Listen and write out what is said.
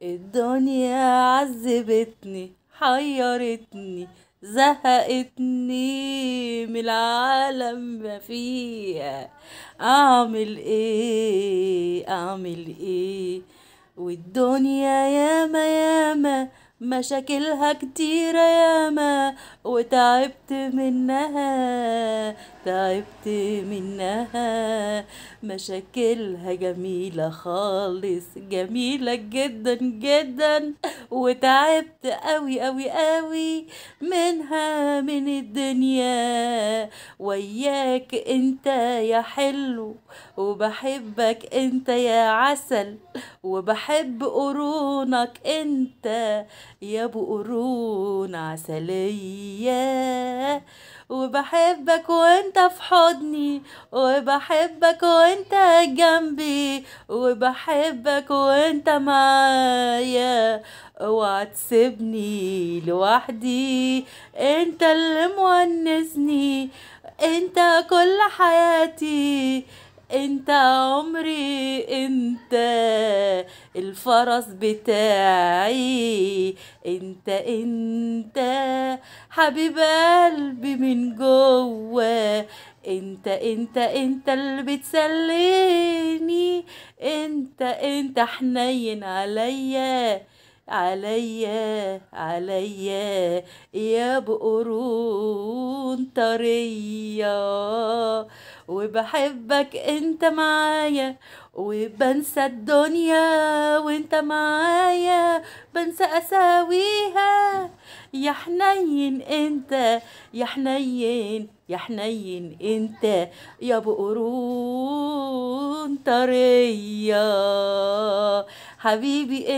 الدنيا عذبتني حيرتني زهقتني من العالم ما فيها. اعمل ايه والدنيا ياما ياما مشاكلها كتيرة ياما، وتعبت منها. مشاكلها جميلة خالص، جميلة جدا جدا، وتعبت قوي قوي قوي منها من الدنيا. وياك انت يا حلو، وبحبك انت يا عسل، وبحب قرونك انت يا ابو قرون عسلية. وبحبك وانت في حضني، وبحبك وانت جنبي، وبحبك وانت معايا. اوعى تسيبني لوحدي، انت اللي مونسني، انت كل حياتي، انت عمري، انت الفرس بتاعي، انت حبيب قلبي من جوه. انت اللي بتسليني، انت حنين عليا يا بقرون طرية. وبحبك انت معايا، وبنسى الدنيا وانت معايا، بنسى اساويها. يا حنين انت، يا حنين انت يا بقرون طرية. حبيبي